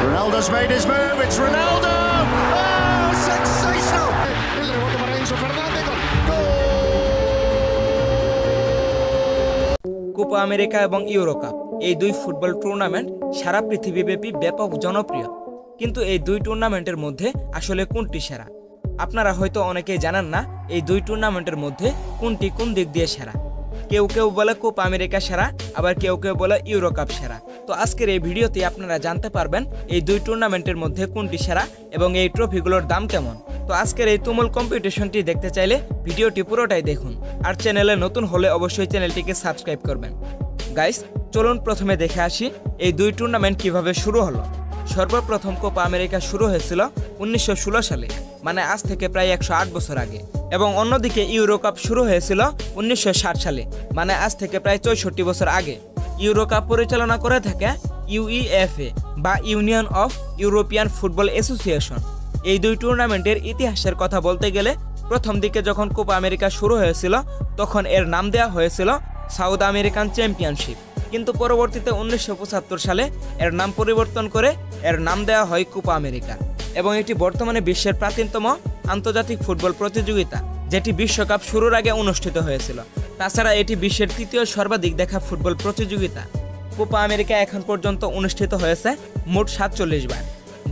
Ronaldo's made his move. It's Ronaldo. Oh, sensational! El rebote para Enzo Fernández. Goal! Copa America এবং euro cup এই দুই football tournament সারা পৃথিবীব্যাপী ব্যাপক জনপ্রিয়। কিন্তু এই দুই টুর্নামেন্টের মধ্যে আসলে কোনটি সেরা? আপনারা হয়তো অনেকেই জানেন না এই দুই টুর্নামেন্টের মধ্যে কোনটি কোন দিক দিয়ে সেরা। কেউ কেউ বলে কোপা আমেরিকা সেরা, আবার কেউ কেউ বলে ইউরো কাপ সেরা। তো আজকের এই ভিডিওতে আপনারা জানতে পারবেন এই দুই টুর্নামেন্টের মধ্যে কোনটি সেরা এবং এই ট্রফিগুলোর দাম কেমন। তো আজকের এই তুমুল কম্পিটিশনটি দেখতে চাইলে ভিডিওটি পুরোটাই দেখুন, আর চ্যানেলে নতুন হলে অবশ্যই চ্যানেলটিকে সাবস্ক্রাইব করবেন। গাইস, চলুন প্রথমে দেখে আসি এই দুই টুর্নামেন্ট কিভাবে শুরু হলো। সর্বপ্রথম কোপা আমেরিকা শুরু হয়েছিল 1916 সালে, মানে আজ থেকে প্রায় 108 বছর আগে। এবং অন্যদিকে ইউরো কাপ শুরু হয়েছিল 1960 সালে, মানে আজ থেকে প্রায় 64 বছর আগে। ইউরো কাপ পরিচালনা করে থাকে UEFA বা union of European football association. এই দুই টুর্নামেন্টের ইতিহাসের কথা বলতে গেলে প্রথম দিকে যখন কোপা আমেরিকা শুরু হয়েছিল তখন এর নাম দেওয়া হয়েছিল সাউথ আমেরিকান চ্যাম্পিয়নশিপ, কিন্তু পরবর্তীতে 1975 সালে এর নাম পরিবর্তন করে এর নাম দেওয়া হয় কোপা আমেরিকা। এবং এটি বর্তমানে বিশ্বের প্রাচীনতম আন্তর্জাতিক ফুটবল প্রতিযোগিতা, যেটি বিশ্বকাপ শুরুর আগে অনুষ্ঠিত হয়েছিল। তাছাড়া এটি বিশ্বের তৃতীয় সর্বাধিক দেখা ফুটবল প্রতিযোগিতা। কোপা আমেরিকা এখন পর্যন্ত অনুষ্ঠিত হয়েছে মোট 47 বার,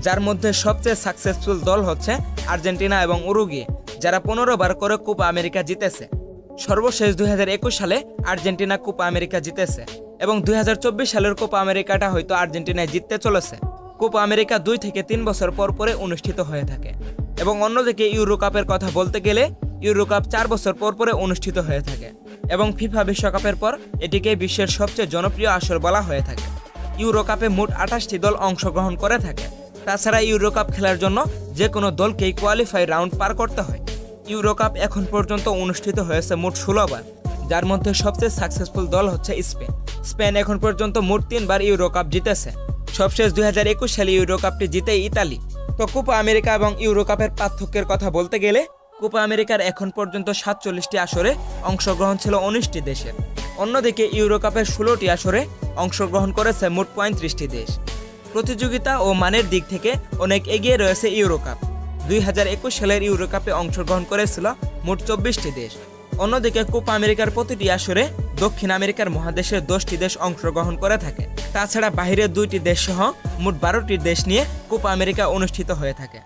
যার মধ্যে সবচেয়ে সাকসেসফুল দল হচ্ছে আর্জেন্টিনা এবং উরুগুয়ে, যারা 15 বার করে কোপা আমেরিকা জিতেছে। সর্বশেষ 2021 সালে আর্জেন্টিনা কোপা আমেরিকা জিতেছে এবং 2024 সালের কোপা আমেরিকাটা হয়তো আর্জেন্টিনায় জিততে চলেছে। কোপা আমেরিকা 2 থেকে 3 বছর পর পরে অনুষ্ঠিত হয়ে থাকে। এবং অন্যদিকে ইউরো কাপের কথা বলতে গেলে ইউরো কাপ 4 বছর পর পরে অনুষ্ঠিত হয়ে থাকে। এবং ফিফা বিশ্বকাপের পর এটিকে বিশ্বের সবচেয়ে জনপ্রিয় আসর বলা হয়ে থাকে। ইউরো কাপে মোট 28টি দল অংশগ্রহণ করে থাকে। তাছাড়া ইউরো কাপ খেলার জন্য যে কোনো দলকেই কোয়ালিফাই রাউন্ড পার করতে হয়। ইউরো কাপ এখন পর্যন্ত অনুষ্ঠিত হয়েছে মোট 16 বার, যার মধ্যে সবচেয়ে সাকসেসফুল দল হচ্ছে স্পেন। স্পেন এখন পর্যন্ত মোট 3 বার ইউরো কাপ জিতেছে। সবশেষ 2021 সালে ইউরো কাপটি জিতে ইতালি। তো কোপা আমেরিকা এবং ইউরো কাপের পার্থক্যের কথা বলতে গেলে কোপা আমেরিকার এখন পর্যন্ত 47টি আসরে অংশগ্রহণ ছিল 19টি দেশের। অন্যদিকে ইউরো কাপের 16টি আসরে অংশগ্রহণ করেছে মোট 35টি দেশ। প্রতিযোগিতা ও মানের দিক থেকে অনেক এগিয়ে রয়েছে ইউরো কাপ। 2021 সালের ইউরো কাপে অংশগ্রহণ করেছিল মোট 24টি দেশ। অন্যদিকে কোপা আমেরিকার প্রতিটি আসরে দক্ষিণ আমেরিকার মহাদেশের 10টি দেশ অংশগ্রহণ করে থাকে। তাছাড়া বাহিরের 2টি দেশ সহ মোট 12টি দেশ নিয়ে কোপা আমেরিকা অনুষ্ঠিত হয়ে থাকে।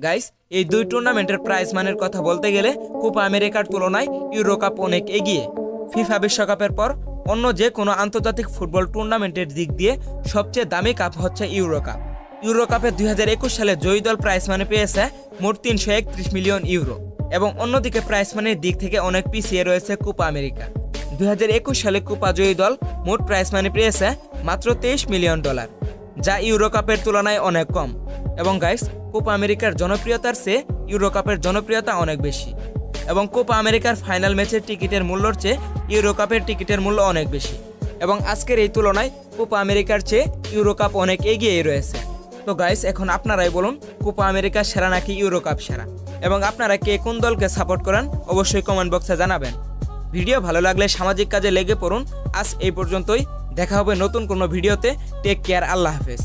গাইস, এই দুই টুর্নামেন্টের প্রাইজ মানের কথা বলতে গেলে কোপা আমেরিকার তুলনায় ইউরো কাপ অনেক এগিয়ে। ফিফা বিশ্বকাপের পর অন্য যে কোনো আন্তর্জাতিক ফুটবল টুর্নামেন্টের দিক দিয়ে সবচেয়ে দামি কাপ হচ্ছে ইউরো কাপ। ইউরো কাপে 2021 সালে জয়ী দল প্রাইজ মানি পেয়েছে মোট 331 মিলিয়ন ইউরো। এবং অন্যদিকে প্রাইজ মানির দিক থেকে অনেক পিছিয়ে রয়েছে কোপা আমেরিকা। 2021 সালে কোপা জয়ী দল মোট প্রাইজ মানি পেয়েছে মাত্র $23 মিলিয়ন, যা ইউরো কাপের তুলনায় অনেক কম। এবং গাইস, কোপা আমেরিকার জনপ্রিয়তার চেয়ে ইউরো কাপের জনপ্রিয়তা অনেক বেশি। এবং কোপা আমেরিকার ফাইনাল ম্যাচের টিকিটের মূল্যর চেয়ে ইউরো কাপের টিকিটের মূল্য অনেক বেশি। এবং আজকের এই তুলনায় কোপা আমেরিকার চেয়ে ইউরো কাপ অনেক এগিয়েই রয়েছে। তো গাইস, এখন আপনারাই বলুন কোপা আমেরিকা সেরা নাকি ইউরো কাপ সেরা, এবং আপনারা কে কোন দলকে সাপোর্ট করেন অবশ্যই কমেন্ট বক্সে জানাবেন। ভিডিও ভালো লাগলে সামাজিক কাজে লেগে পড়ুন। আজ এই পর্যন্তই, দেখা হবে নতুন কোনো ভিডিওতে। টেক কেয়ার, আল্লাহ হাফেজ।